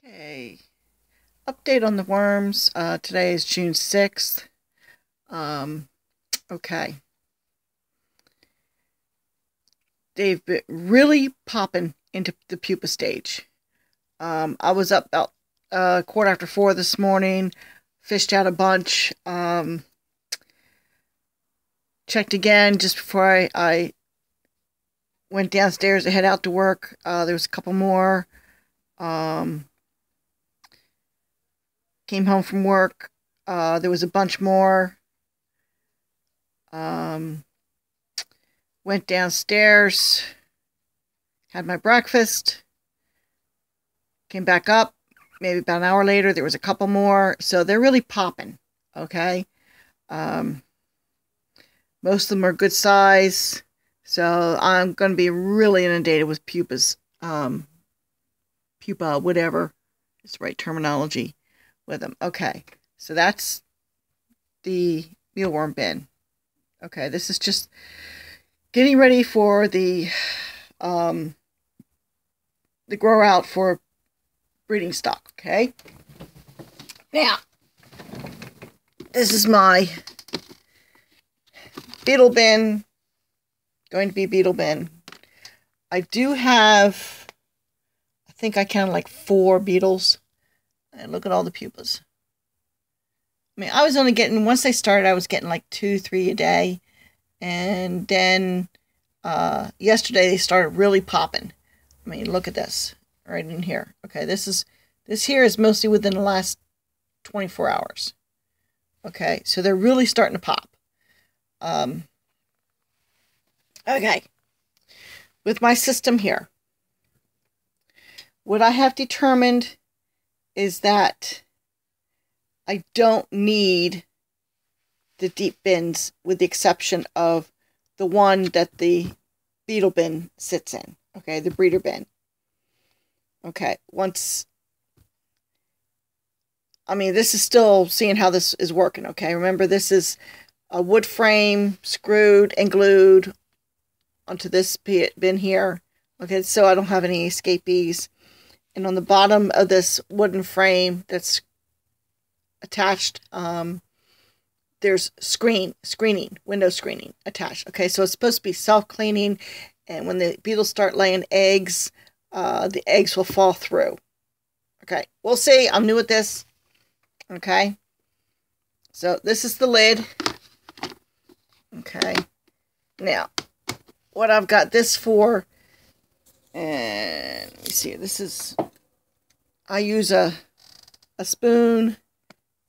Okay, update on the worms. Today is June 6th. Okay. They've been really popping into the pupa stage. I was up about quarter after 4 this morning, fished out a bunch, checked again just before I went downstairs to head out to work. There was a couple more. Came home from work. There was a bunch more. Went downstairs, had my breakfast, came back up. Maybe about an hour later, there was a couple more. So they're really popping. Okay. Most of them are good size. So I'm going to be really inundated with pupas. Pupa, whatever is the right terminology with them. Okay. So that's the mealworm bin. Okay. This is just getting ready for the grow out for breeding stock. Okay. Now, this is my beetle bin. Going to be beetle bin. I do have, I think I counted like 4 beetles. And look at all the pupas. I mean, I was only getting, once they started, I was getting like 2, 3 a day. And then yesterday they started really popping. I mean, look at this right in here. Okay, this here is mostly within the last 24 hours. Okay, so they're really starting to pop. Okay, with my system here, what I have determined is that I don't need the deep bins, with the exception of the one that the beetle bin sits in. Okay, the breeder bin. Okay, this is still seeing how this is working. Okay, remember, this is a wood frame screwed and glued onto this bin here. Okay, so I don't have any escapees. And on the bottom of this wooden frame that's attached, there's window screening attached. Okay, so it's supposed to be self-cleaning, and when the beetles start laying eggs, the eggs will fall through. Okay, we'll see. I'm new at this. Okay, so this is the lid. Okay, now what I've got this for, and let me see, this is, I use a spoon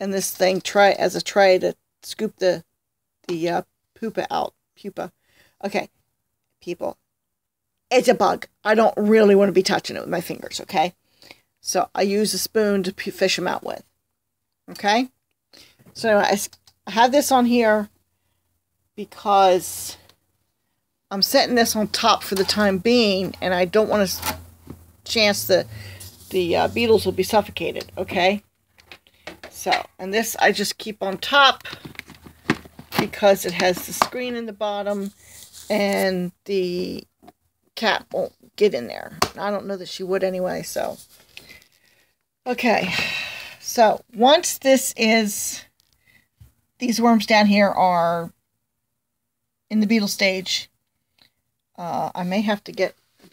and this thing as a tray to scoop the pupa out. Okay, people, it's a bug. I don't really want to be touching it with my fingers, okay? So I use a spoon to fish them out with. Okay? So I have this on here because I'm setting this on top for the time being, and I don't want to chance the beetles will be suffocated, okay? So, and this I just keep on top because it has the screen in the bottom, and the cat won't get in there. I don't know that she would anyway, so. Okay, so once these worms down here are in the beetle stage, I may have to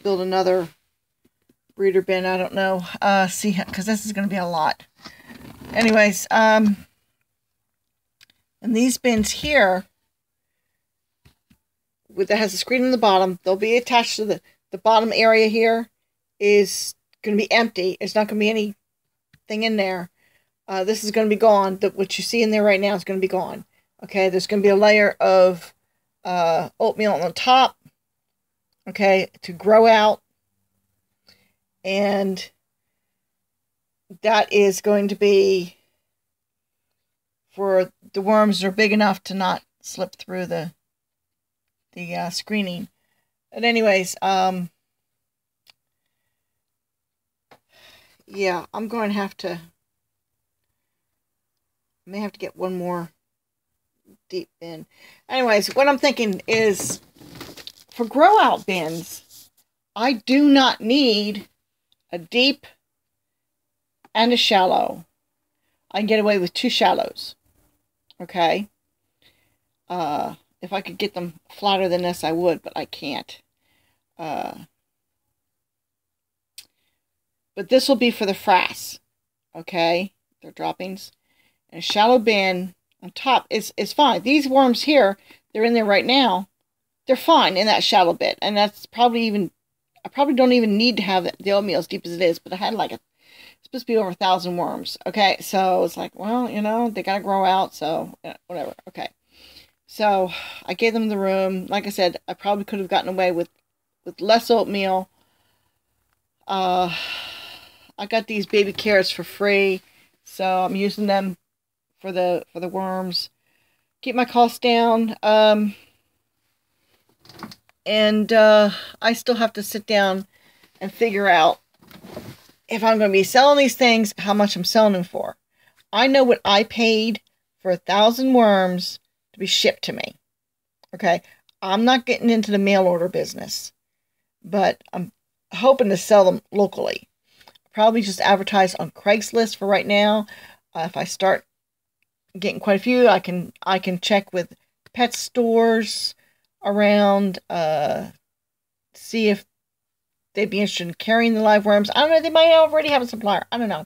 build another breeder bin. I don't know. See, because this is going to be a lot. Anyways, and these bins here, that has a screen in the bottom, they'll be attached to the bottom area here is going to be empty. It's not going to be anything in there. This is going to be gone. What you see in there right now is going to be gone. Okay, there's going to be a layer of oatmeal on the top. Okay, to grow out, and that is going to be for the worms that are big enough to not slip through the screening. But anyways, yeah, I may have to get one more deep bin. Anyways, what I'm thinking is, for grow out bins, I do not need a deep and a shallow. I can get away with 2 shallows. Okay? If I could get them flatter than this, I would, but I can't. But this will be for the frass. Okay? Their droppings. And a shallow bin on top is fine. These worms here, they're in there right now. They're fine in that shallow bit. And that's probably even, I probably don't even need to have the oatmeal as deep as it is, but I had like it's supposed to be over 1,000 worms. Okay, so it's like, well, you know, they gotta grow out, so whatever. Okay, so I gave them the room. Like I said, I probably could have gotten away with less oatmeal. I got these baby carrots for free, so I'm using them for the worms. Keep my costs down. And I still have to sit down and figure out if I'm going to be selling these things, how much I'm selling them for. I know what I paid for 1,000 worms to be shipped to me. Okay, I'm not getting into the mail order business, but I'm hoping to sell them locally. Probably just advertise on Craigslist for right now. If I start getting quite a few, I can check with pet stores around, see if they'd be interested in carrying the live worms. I don't know, they might already have a supplier. I don't know.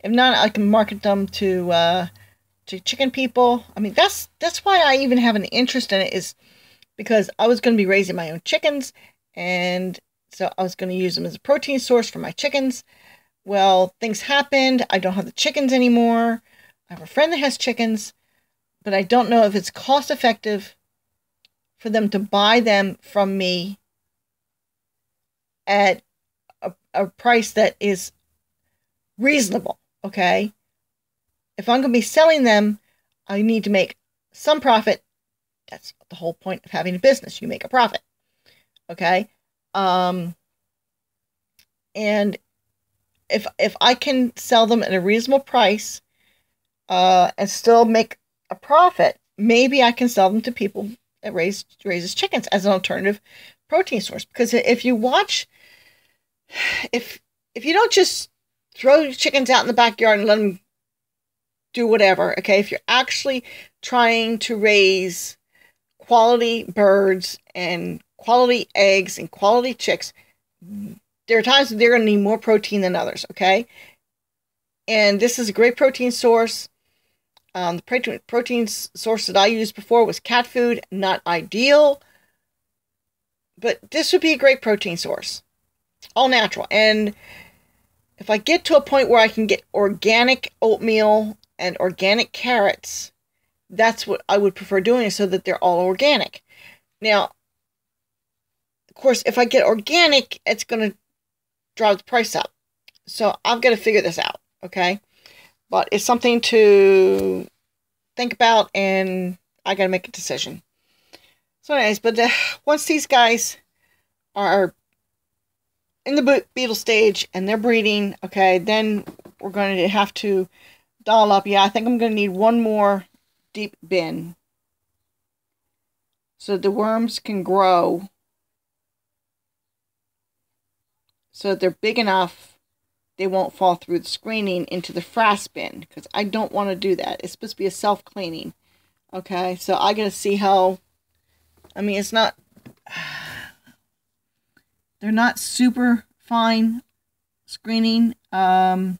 If not, I can market them to chicken people. I mean, that's why I even have an interest in it, is because I was going to be raising my own chickens, and so I was going to use them as a protein source for my chickens. Well, things happened. I don't have the chickens anymore. I have a friend that has chickens, but I don't know if it's cost effective for them to buy them from me at a price that is reasonable, okay? If I'm going to be selling them, I need to make some profit. That's the whole point of having a business. You make a profit, okay? And if I can sell them at a reasonable price and still make a profit, maybe I can sell them to people that raises chickens as an alternative protein source. Because if you watch, if you don't just throw your chickens out in the backyard and let them do whatever, okay, if you're actually trying to raise quality birds and quality eggs and quality chicks, there are times that they're going to need more protein than others, okay? And this is a great protein source. The protein source that I used before was cat food. Not ideal, but this would be a great protein source. All natural. And if I get to a point where I can get organic oatmeal and organic carrots, that's what I would prefer doing, so that they're all organic. Now, of course, if I get organic, it's going to drive the price up. So I've got to figure this out, okay? But it's something to think about, and I got to make a decision. So anyways, but once these guys are in the beetle stage and they're breeding, okay, then we're going to have to doll up. Yeah, I think I'm going to need one more deep bin so the worms can grow, so that they're big enough they won't fall through the screening into the frass bin, because I don't want to do that. It's supposed to be a self-cleaning. Okay, so I got to see how, I mean, it's not, they're not super fine screening. I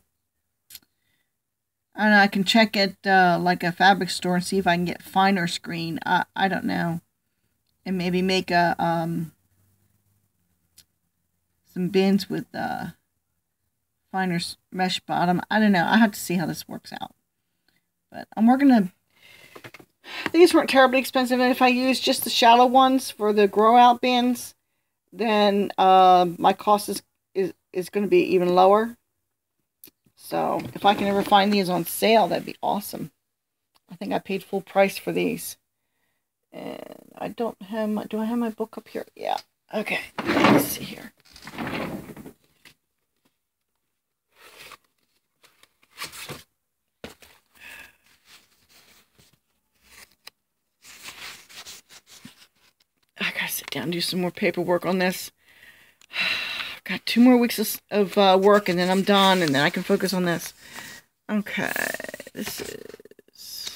don't know, I can check at like a fabric store and see if I can get finer screen. I don't know. And maybe make a some bins with finer mesh bottom. I don't know. I have to see how this works out. But I'm working to, these weren't terribly expensive, and if I use just the shallow ones for the grow out bins, then my cost is going to be even lower. So if I can ever find these on sale, that'd be awesome. I think I paid full price for these. And I don't have my, do I have my book up here? Yeah. Okay. Let's see here. I gotta sit down and do some more paperwork on this. I've got 2 more weeks of work, and then I'm done, and then I can focus on this. Okay, this is...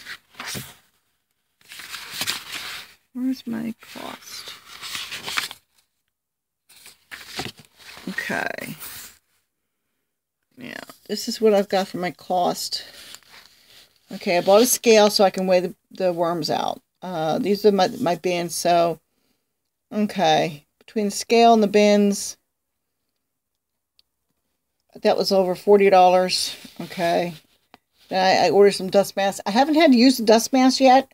Where's my cost? Okay. Yeah, this is what I've got for my cost. Okay, I bought a scale so I can weigh the worms out. These are my bins, so... Okay, between the scale and the bins, that was over $40. Okay. Then I ordered some dust masks. I haven't had to use the dust mask yet,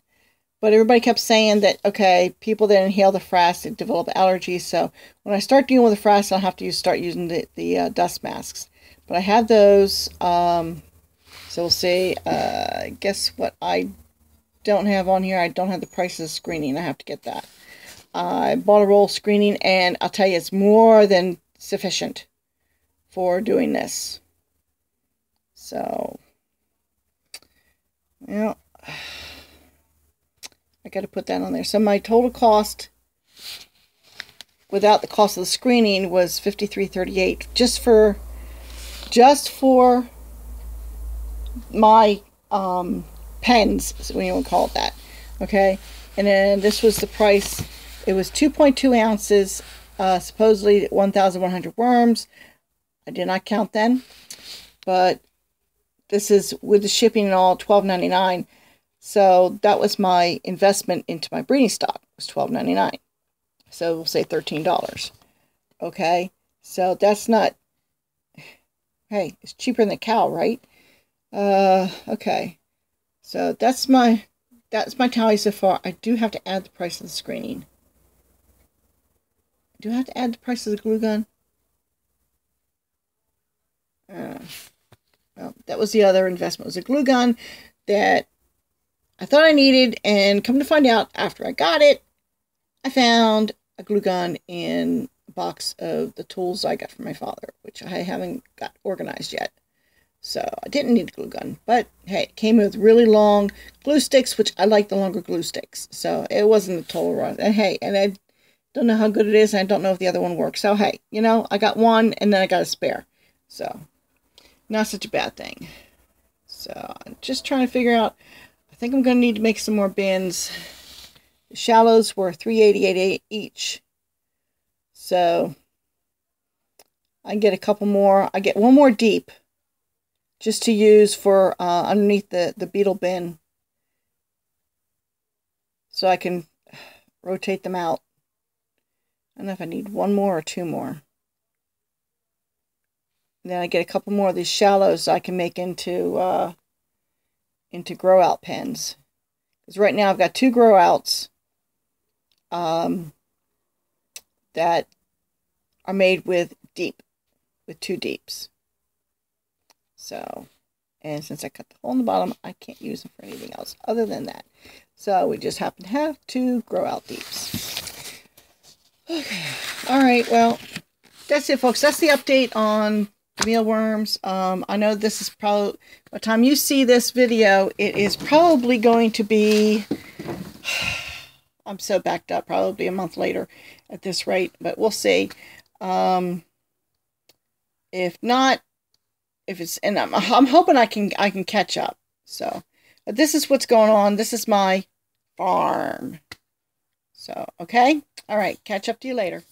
but everybody kept saying that, okay, people that inhale the frass, they develop allergies. So when I start dealing with the frass, I'll have to start using the dust masks. But I have those. So we'll see. Guess what I don't have on here? I don't have the prices of screening. I have to get that. I bought a roll of screening, and I'll tell you, it's more than sufficient for doing this. So, yeah, I got to put that on there. So my total cost, without the cost of the screening, was $53.38 just for my pens, so we would call it that. Okay, and then this was the price. It was 2.2 ounces, supposedly 1,100 worms. I did not count them, but this is with the shipping and all, $12.99. So that was my investment into my breeding stock, was $12.99. So we'll say $13. Okay, so that's not. Hey, it's cheaper than the cow, right? Okay, so that's my tally so far. I do have to add the price of the screening. Do I have to add the price of the glue gun? Well, that was the other investment. It was a glue gun that I thought I needed, and come to find out, after I got it, I found a glue gun in a box of the tools I got from my father, which I haven't got organized yet. So I didn't need a glue gun, but hey, it came with really long glue sticks, which I like the longer glue sticks. So it wasn't a total run. And hey, and I don't know how good it is, and I don't know if the other one works. So hey, you know, I got one, and then I got a spare. So not such a bad thing. So I'm just trying to figure out. I think I'm going to need to make some more bins. The shallows were $3.88 each. So I can get a couple more. I get one more deep, just to use for underneath the beetle bin, so I can rotate them out. I don't know if I need one more or two more. And then I get a couple more of these shallows I can make into grow out pens. Because right now I've got 2 grow outs that are made with 2 deeps. So, and since I cut the hole in the bottom, I can't use them for anything else other than that. So we just happen to have 2 grow out deeps. Okay, all right, well, that's it, folks. That's the update on mealworms. I know this is probably, by the time you see this video, it is probably going to be, I'm so backed up, probably a month later at this rate, but we'll see. If not, if it's, and I'm hoping I can catch up. So, but this is what's going on. This is my farm. So, okay, all right, catch up to you later.